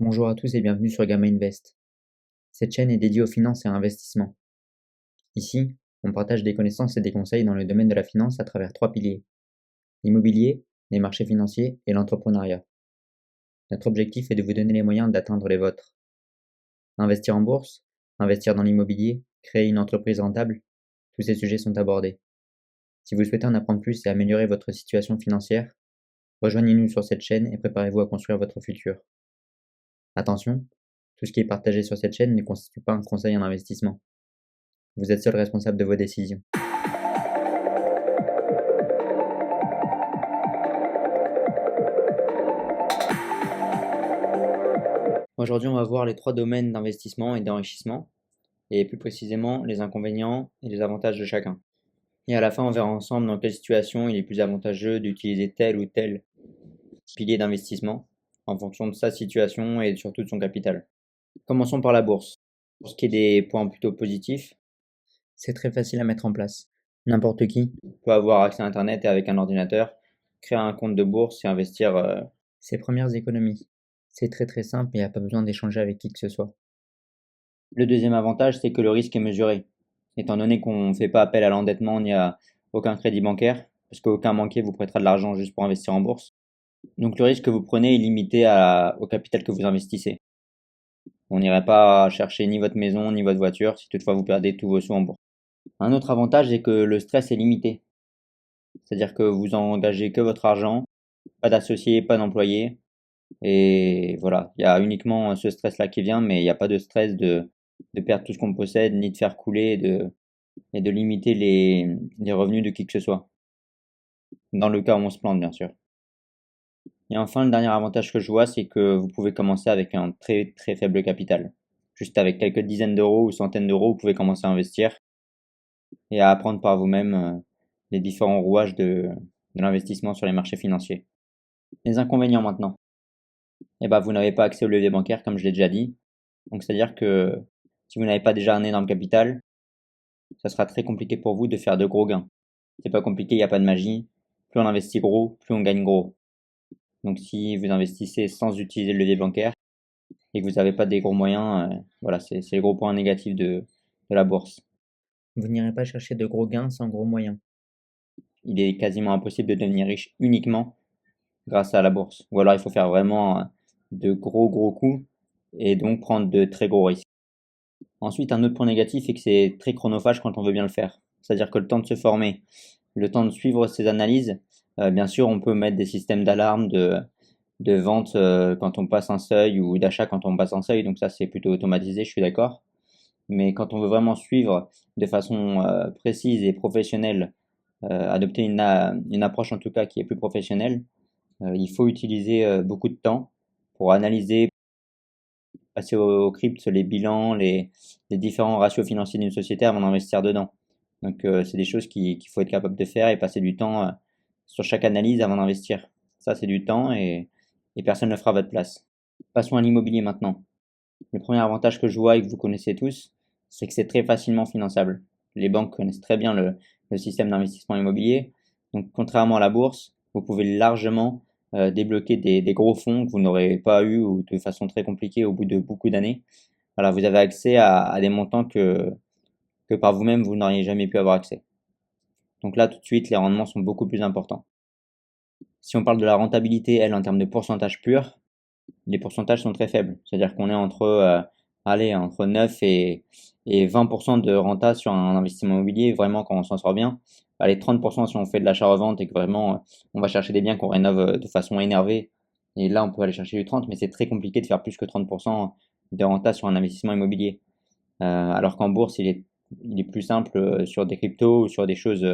Bonjour à tous et bienvenue sur Gamma Invest. Cette chaîne est dédiée aux finances et à l'investissement. Ici, on partage des connaissances et des conseils dans le domaine de la finance à travers trois piliers: l'immobilier, les marchés financiers et l'entrepreneuriat. Notre objectif est de vous donner les moyens d'atteindre les vôtres. Investir en bourse, investir dans l'immobilier, créer une entreprise rentable, tous ces sujets sont abordés. Si vous souhaitez en apprendre plus et améliorer votre situation financière, rejoignez-nous sur cette chaîne et préparez-vous à construire votre futur. Attention, tout ce qui est partagé sur cette chaîne ne constitue pas un conseil en investissement. Vous êtes seul responsable de vos décisions. Aujourd'hui, on va voir les trois domaines d'investissement et d'enrichissement, et plus précisément les inconvénients et les avantages de chacun. Et à la fin, on verra ensemble dans quelle situation il est plus avantageux d'utiliser tel ou tel pilier d'investissement en fonction de sa situation et surtout de son capital. Commençons par la bourse. Pour ce qui est des points plutôt positifs, c'est très facile à mettre en place. N'importe qui peut avoir accès à Internet et avec un ordinateur, créer un compte de bourse et investir ses premières économies. C'est très simple et il n'y a pas besoin d'échanger avec qui que ce soit. Le deuxième avantage, c'est que le risque est mesuré. Étant donné qu'on ne fait pas appel à l'endettement ni à aucun crédit bancaire, parce qu'aucun banquier vous prêtera de l'argent juste pour investir en bourse. Donc le risque que vous prenez est limité au capital que vous investissez. On n'irait pas chercher ni votre maison ni votre voiture si toutefois vous perdez tous vos sous en bourse. Un autre avantage est que le stress est limité. C'est-à-dire que vous engagez que votre argent, pas d'associés, pas d'employés. Et voilà, il y a uniquement ce stress-là qui vient, mais il n'y a pas de stress de perdre tout ce qu'on possède, ni de faire couler et de limiter les revenus de qui que ce soit. Dans le cas où on se plante, bien sûr. Et enfin, le dernier avantage que je vois, c'est que vous pouvez commencer avec un très faible capital. Juste avec quelques dizaines d'euros ou centaines d'euros, vous pouvez commencer à investir et à apprendre par vous-même les différents rouages de l'investissement sur les marchés financiers. Les inconvénients maintenant. Eh ben, vous n'avez pas accès au levier bancaire, comme je l'ai déjà dit. Donc, c'est-à-dire que si vous n'avez pas déjà un énorme capital, ça sera très compliqué pour vous de faire de gros gains. C'est pas compliqué, il n'y a pas de magie. Plus on investit gros, plus on gagne gros. Donc, si vous investissez sans utiliser le levier bancaire et que vous n'avez pas des gros moyens, voilà, c'est le gros point négatif de la bourse. Vous n'irez pas chercher de gros gains sans gros moyens. Il est quasiment impossible de devenir riche uniquement grâce à la bourse. Ou alors il faut faire vraiment de gros coups et donc prendre de très gros risques. Ensuite, un autre point négatif est que c'est très chronophage quand on veut bien le faire. C'est-à-dire que le temps de se former, le temps de suivre ses analyses, bien sûr, on peut mettre des systèmes d'alarme, de vente quand on passe un seuil ou d'achat quand on passe un seuil, donc ça c'est plutôt automatisé, je suis d'accord. Mais quand on veut vraiment suivre de façon précise et professionnelle, adopter une approche en tout cas qui est plus professionnelle, il faut utiliser beaucoup de temps pour analyser, passer au crypte les bilans, les différents ratios financiers d'une société avant d'investir dedans. Donc c'est des choses qu'il faut être capable de faire et passer du temps sur chaque analyse avant d'investir. Ça c'est du temps et personne ne le fera à votre place. Passons à l'immobilier maintenant. Le premier avantage que je vois et que vous connaissez tous, c'est que c'est très facilement finançable. Les banques connaissent très bien le système d'investissement immobilier. Donc contrairement à la bourse, vous pouvez largement débloquer des gros fonds que vous n'aurez pas eu ou de façon très compliquée au bout de beaucoup d'années. Voilà, vous avez accès à des montants que par vous-même vous n'auriez jamais pu avoir accès. Donc là, tout de suite, les rendements sont beaucoup plus importants. Si on parle de la rentabilité, elle, en termes de pourcentage pur, les pourcentages sont très faibles. C'est-à-dire qu'on est entre 9 et 20% de renta sur un investissement immobilier, vraiment quand on s'en sort bien. Allez, 30% si on fait de l'achat-revente et que vraiment on va chercher des biens qu'on rénove de façon énervée. Et là, on peut aller chercher du 30, mais c'est très compliqué de faire plus que 30% de renta sur un investissement immobilier. Alors qu'en bourse, il est plus simple sur des cryptos ou sur des choses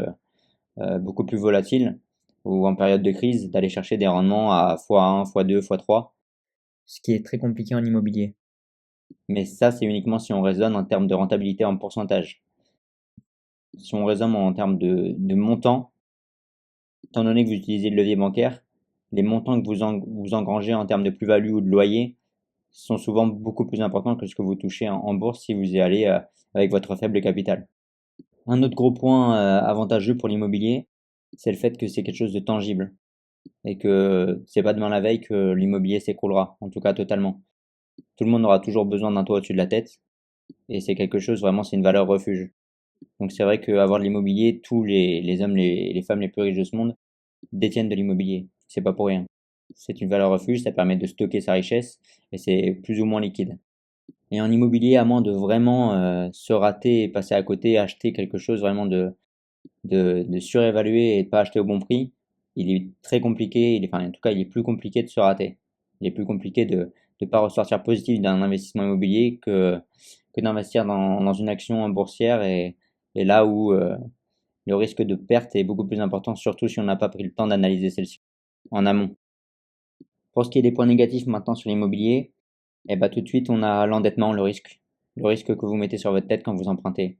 beaucoup plus volatiles ou en période de crise d'aller chercher des rendements à x1, x2, x3, ce qui est très compliqué en immobilier. Mais ça, c'est uniquement si on raisonne en termes de rentabilité en pourcentage. Si on raisonne en termes de montant, étant donné que vous utilisez le levier bancaire, les montants que vous engrangez en termes de plus-value ou de loyer sont souvent beaucoup plus importants que ce que vous touchez en bourse si vous y allez avec votre faible capital. Un autre gros point avantageux pour l'immobilier, c'est le fait que c'est quelque chose de tangible et que c'est pas demain la veille que l'immobilier s'écroulera, en tout cas totalement. Tout le monde aura toujours besoin d'un toit au-dessus de la tête et c'est quelque chose vraiment, c'est une valeur refuge. Donc c'est vrai qu'avoir de l'immobilier, tous les hommes, les femmes les plus riches de ce monde détiennent de l'immobilier. C'est pas pour rien. C'est une valeur refuge, ça permet de stocker sa richesse et c'est plus ou moins liquide. Et en immobilier, à moins de vraiment se rater et passer à côté, acheter quelque chose vraiment de surévalué et de pas acheter au bon prix, il est très compliqué, enfin en tout cas il est plus compliqué de se rater. Il est plus compliqué de ne pas ressortir positif d'un investissement immobilier que d'investir dans une action boursière et là où le risque de perte est beaucoup plus important, surtout si on n'a pas pris le temps d'analyser celle-ci en amont. Pour ce qui est des points négatifs maintenant sur l'immobilier, eh ben, tout de suite on a l'endettement, le risque que vous mettez sur votre tête quand vous empruntez.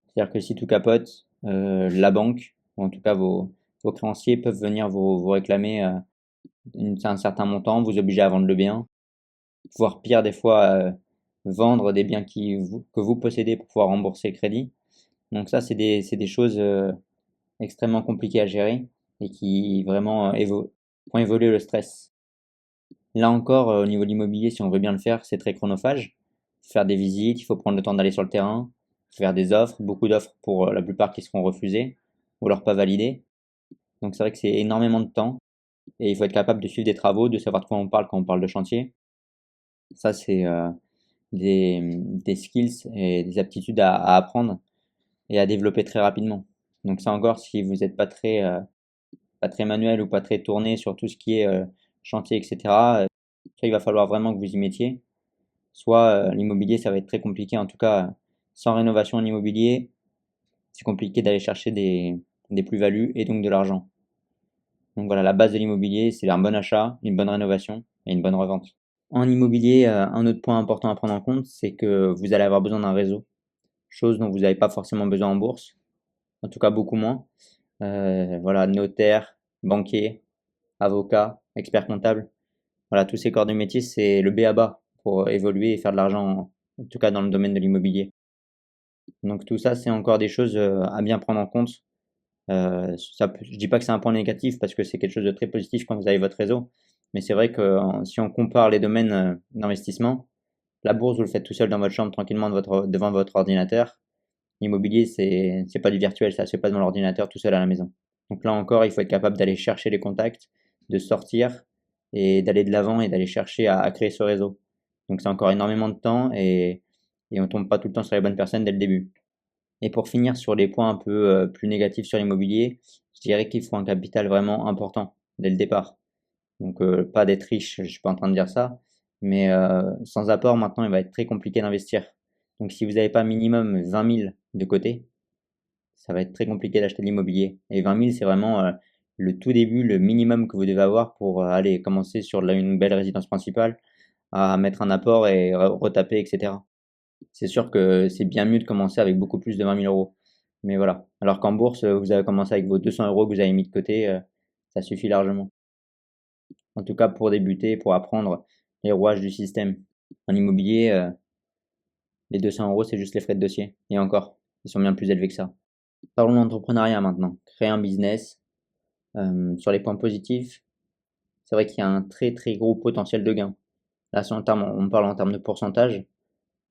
C'est-à-dire que si tout capote, la banque, ou en tout cas vos créanciers peuvent venir vous réclamer un certain montant, vous obliger à vendre le bien, voire pire des fois, vendre des biens que vous possédez pour pouvoir rembourser le crédit. Donc ça, c'est des choses extrêmement compliquées à gérer et qui vraiment font évoluer le stress. Là encore, au niveau de l'immobilier, si on veut bien le faire, c'est très chronophage. Faire des visites, il faut prendre le temps d'aller sur le terrain, faire des offres, beaucoup d'offres pour la plupart qui seront refusées ou alors pas validées. Donc c'est vrai que c'est énormément de temps et il faut être capable de suivre des travaux, de savoir de quoi on parle quand on parle de chantier. Ça, c'est des skills et des aptitudes à apprendre et à développer très rapidement. Donc ça encore, si vous n'êtes pas très manuel ou pas très tourné sur tout ce qui est chantier, etc., soit il va falloir vraiment que vous y mettiez, soit l'immobilier, ça va être très compliqué. En tout cas, sans rénovation en immobilier, c'est compliqué d'aller chercher des plus-values et donc de l'argent. Donc voilà, la base de l'immobilier, c'est un bon achat, une bonne rénovation et une bonne revente. En immobilier, un autre point important à prendre en compte, c'est que vous allez avoir besoin d'un réseau, chose dont vous n'avez pas forcément besoin en bourse, en tout cas beaucoup moins. Voilà, notaire, banquier, avocat, expert comptable. Voilà, tous ces corps de métier, c'est le B.A.-ba pour évoluer et faire de l'argent, en tout cas dans le domaine de l'immobilier. Donc tout ça, c'est encore des choses à bien prendre en compte. Je dis pas que c'est un point négatif parce que c'est quelque chose de très positif quand vous avez votre réseau, mais c'est vrai que si on compare les domaines d'investissement, la bourse, vous le faites tout seul dans votre chambre tranquillement devant votre ordinateur. L'immobilier, c'est pas du virtuel, ça se fait pas devant l'ordinateur tout seul à la maison. Donc là encore, il faut être capable d'aller chercher les contacts, de sortir et d'aller de l'avant et d'aller chercher à créer ce réseau. Donc c'est encore énormément de temps et on tombe pas tout le temps sur les bonnes personnes dès le début. Et pour finir sur les points un peu plus négatifs sur l'immobilier, je dirais qu'il faut un capital vraiment important dès le départ. Donc pas d'être riche, je suis pas en train de dire ça, mais sans apport maintenant, il va être très compliqué d'investir. Donc si vous n'avez pas minimum 20 000 de côté, ça va être très compliqué d'acheter de l'immobilier. Et 20 000, c'est vraiment le tout début, le minimum que vous devez avoir pour aller commencer sur une belle résidence principale, à mettre un apport et retaper, etc. C'est sûr que c'est bien mieux de commencer avec beaucoup plus de 20 000 euros. Mais voilà. Alors qu'en bourse, vous avez commencé avec vos 200 euros que vous avez mis de côté, ça suffit largement. En tout cas, pour débuter, pour apprendre les rouages du système. En immobilier, les 200 euros, c'est juste les frais de dossier. Et encore, ils sont bien plus élevés que ça. Parlons d'entrepreneuriat maintenant. Créer un business. Sur les points positifs, c'est vrai qu'il y a un très très gros potentiel de gain. Là, si on parle en termes de pourcentage,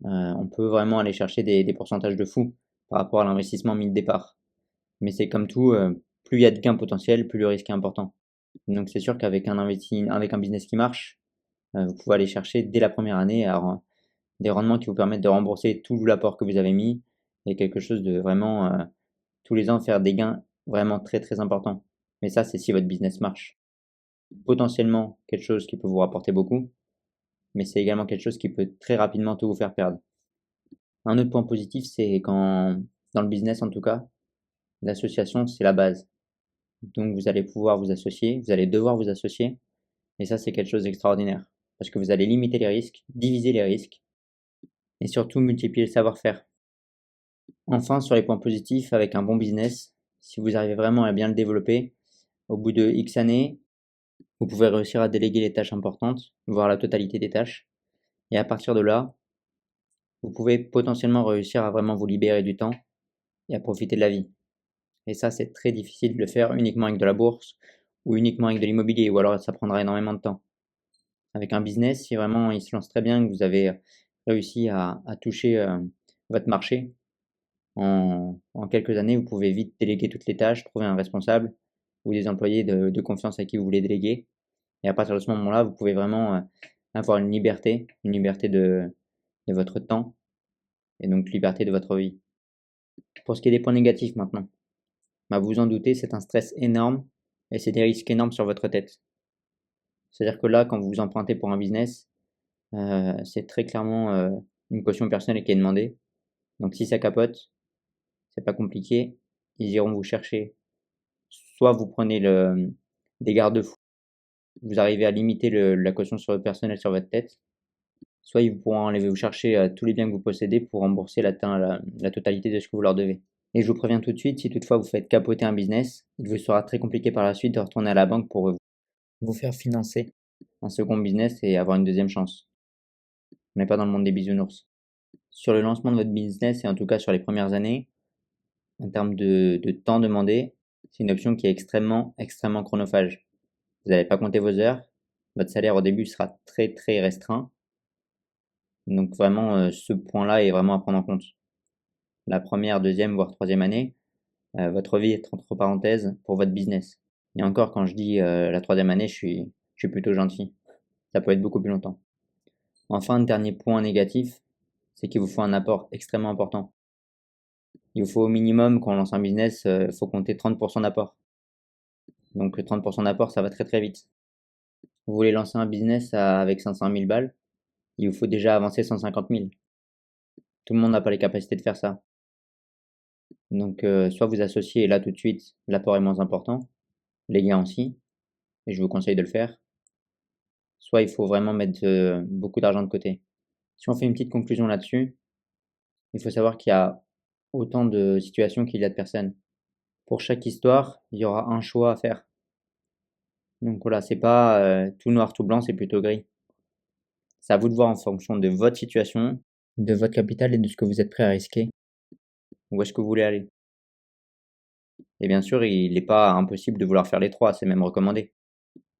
on peut vraiment aller chercher des pourcentages de fou par rapport à l'investissement mis de départ. Mais c'est comme tout, plus il y a de gains potentiels, plus le risque est important. Donc c'est sûr qu'avec avec un business qui marche, vous pouvez aller chercher dès la première année des rendements qui vous permettent de rembourser tout l'apport que vous avez mis et quelque chose de vraiment tous les ans faire des gains vraiment très très importants. Mais ça, c'est si votre business marche. Potentiellement quelque chose qui peut vous rapporter beaucoup, mais c'est également quelque chose qui peut très rapidement tout vous faire perdre. Un autre point positif, c'est quand, dans le business en tout cas, l'association, c'est la base. Donc vous allez pouvoir vous associer, vous allez devoir vous associer, et ça, c'est quelque chose d'extraordinaire. Parce que vous allez limiter les risques, diviser les risques, et surtout multiplier le savoir-faire. Enfin, sur les points positifs, avec un bon business, si vous arrivez vraiment à bien le développer, au bout de X années, vous pouvez réussir à déléguer les tâches importantes, voire la totalité des tâches. Et à partir de là, vous pouvez potentiellement réussir à vraiment vous libérer du temps et à profiter de la vie. Et ça, c'est très difficile de le faire uniquement avec de la bourse ou uniquement avec de l'immobilier, ou alors ça prendra énormément de temps. Avec un business, si vraiment il se lance très bien, que vous avez réussi à toucher votre marché, en quelques années, vous pouvez vite déléguer toutes les tâches, trouver un responsable ou des employés de confiance à qui vous voulez déléguer. Et à partir de ce moment-là, vous pouvez vraiment avoir une liberté de votre temps et donc liberté de votre vie. Pour ce qui est des points négatifs maintenant, bah, vous vous en doutez, c'est un stress énorme et c'est des risques énormes sur votre tête. C'est-à-dire que là, quand vous vous empruntez pour un business, c'est très clairement une caution personnelle qui est demandée. Donc si ça capote, c'est pas compliqué, ils iront vous chercher. Soit vous prenez des garde-fous, vous arrivez à limiter la caution sur personnelle sur votre tête, soit ils pourront aller vous chercher tous les biens que vous possédez pour rembourser la totalité de ce que vous leur devez. Et je vous préviens tout de suite, si toutefois vous faites capoter un business, il vous sera très compliqué par la suite de retourner à la banque pour vous faire financer un second business et avoir une deuxième chance. On n'est pas dans le monde des bisounours. Sur le lancement de votre business et en tout cas sur les premières années, en termes de temps demandé, c'est une option qui est extrêmement chronophage. Vous n'allez pas compter vos heures, votre salaire au début sera très restreint. Donc vraiment, ce point-là est vraiment à prendre en compte. La première, deuxième, voire troisième année, votre vie est entre parenthèses pour votre business. Et encore, quand je dis la troisième année, je suis plutôt gentil. Ça peut être beaucoup plus longtemps. Enfin, dernier point négatif, c'est qu'il vous faut un apport extrêmement important. Il vous faut au minimum, quand on lance un business, il faut compter 30% d'apport. Donc 30% d'apport, ça va très vite. Vous voulez lancer un business avec 500 000 balles, il vous faut déjà avancer 150 000. Tout le monde n'a pas les capacités de faire ça. Donc soit vous associez là tout de suite, l'apport est moins important, les gains aussi, et je vous conseille de le faire. Soit il faut vraiment mettre beaucoup d'argent de côté. Si on fait une petite conclusion là-dessus, il faut savoir qu'il y a autant de situations qu'il y a de personnes. Pour chaque histoire, il y aura un choix à faire. Donc voilà, c'est pas tout noir, tout blanc, c'est plutôt gris. C'est à vous de voir en fonction de votre situation, de votre capital et de ce que vous êtes prêt à risquer, où est-ce que vous voulez aller. Et bien sûr, il n'est pas impossible de vouloir faire les trois, c'est même recommandé.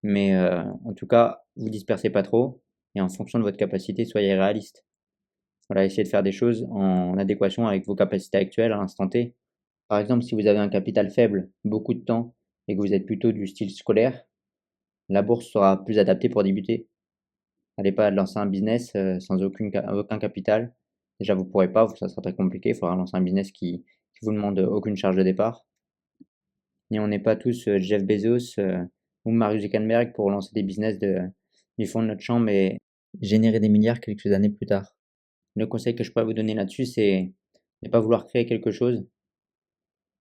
Mais en tout cas, vous dispersez pas trop et en fonction de votre capacité, soyez réaliste. Voilà, essayez de faire des choses en adéquation avec vos capacités actuelles à l'instant T. Par exemple, si vous avez un capital faible, beaucoup de temps et que vous êtes plutôt du style scolaire, la bourse sera plus adaptée pour débuter. N'allez pas lancer un business sans aucun capital. Déjà, vous ne pourrez pas, ça sera très compliqué. Il faudra lancer un business qui vous demande aucune charge de départ. Et on n'est pas tous Jeff Bezos ou Mark Zuckerberg pour lancer des business du fond de notre chambre et générer des milliards quelques années plus tard. Le conseil que je pourrais vous donner là-dessus, c'est ne pas vouloir créer quelque chose,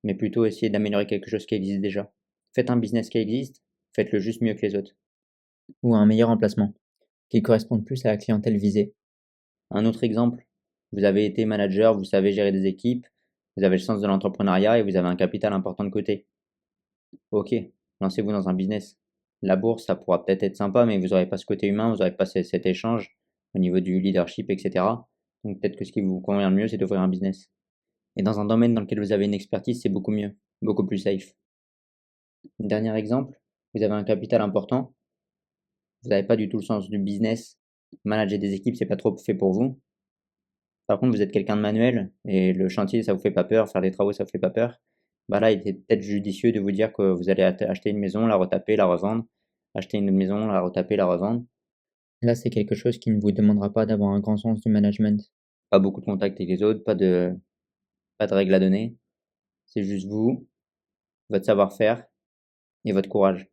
mais plutôt essayer d'améliorer quelque chose qui existe déjà. Faites un business qui existe, faites-le juste mieux que les autres. Ou un meilleur emplacement, qui corresponde plus à la clientèle visée. Un autre exemple, vous avez été manager, vous savez gérer des équipes, vous avez le sens de l'entrepreneuriat et vous avez un capital important de côté. Ok, lancez-vous dans un business. La bourse, ça pourra peut-être être sympa, mais vous n'aurez pas ce côté humain, vous n'aurez pas cet échange au niveau du leadership, etc. Donc peut-être que ce qui vous convient le mieux, c'est d'ouvrir un business. Et dans un domaine dans lequel vous avez une expertise, c'est beaucoup mieux, beaucoup plus safe. Dernier exemple, vous avez un capital important, vous n'avez pas du tout le sens du business, manager des équipes, c'est pas trop fait pour vous. Par contre, vous êtes quelqu'un de manuel et le chantier, ça vous fait pas peur, faire des travaux, ça vous fait pas peur. Bah là, il était peut-être judicieux de vous dire que vous allez acheter une maison, la retaper, la revendre, acheter une autre maison, la retaper, la revendre. Là, c'est quelque chose qui ne vous demandera pas d'avoir un grand sens du management. Pas beaucoup de contact avec les autres, pas de règles à donner. C'est juste vous, votre savoir-faire et votre courage.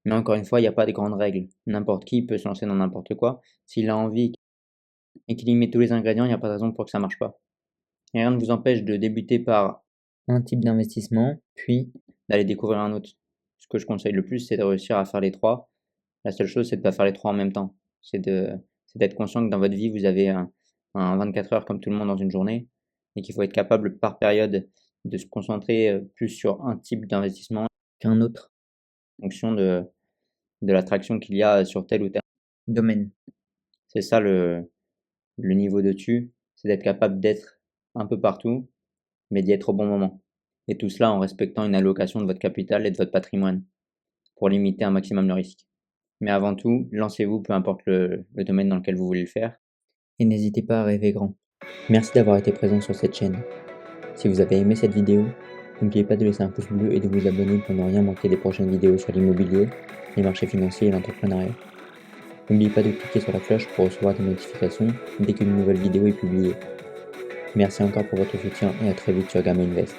Mais encore une fois, il n'y a pas de grandes règles. N'importe qui peut se lancer dans n'importe quoi. S'il a envie et qu'il y met tous les ingrédients, il n'y a pas de raison pour que ça marche pas. Et rien ne vous empêche de débuter par un type d'investissement, puis d'aller découvrir un autre. Ce que je conseille le plus, c'est de réussir à faire les trois. La seule chose, c'est de ne pas faire les trois en même temps. C'est d'être conscient que dans votre vie, vous avez un 24 heures comme tout le monde dans une journée et qu'il faut être capable par période de se concentrer plus sur un type d'investissement qu'un autre en fonction de l'attraction qu'il y a sur tel ou tel domaine. C'est ça le niveau de dessus, c'est d'être capable d'être un peu partout, mais d'y être au bon moment. Et tout cela en respectant une allocation de votre capital et de votre patrimoine pour limiter un maximum le risque. Mais avant tout, lancez-vous, peu importe le domaine dans lequel vous voulez le faire. Et n'hésitez pas à rêver grand. Merci d'avoir été présent sur cette chaîne. Si vous avez aimé cette vidéo, n'oubliez pas de laisser un pouce bleu et de vous abonner pour ne rien manquer des prochaines vidéos sur l'immobilier, les marchés financiers et l'entrepreneuriat. N'oubliez pas de cliquer sur la cloche pour recevoir des notifications dès qu'une nouvelle vidéo est publiée. Merci encore pour votre soutien et à très vite sur Gamma Invest.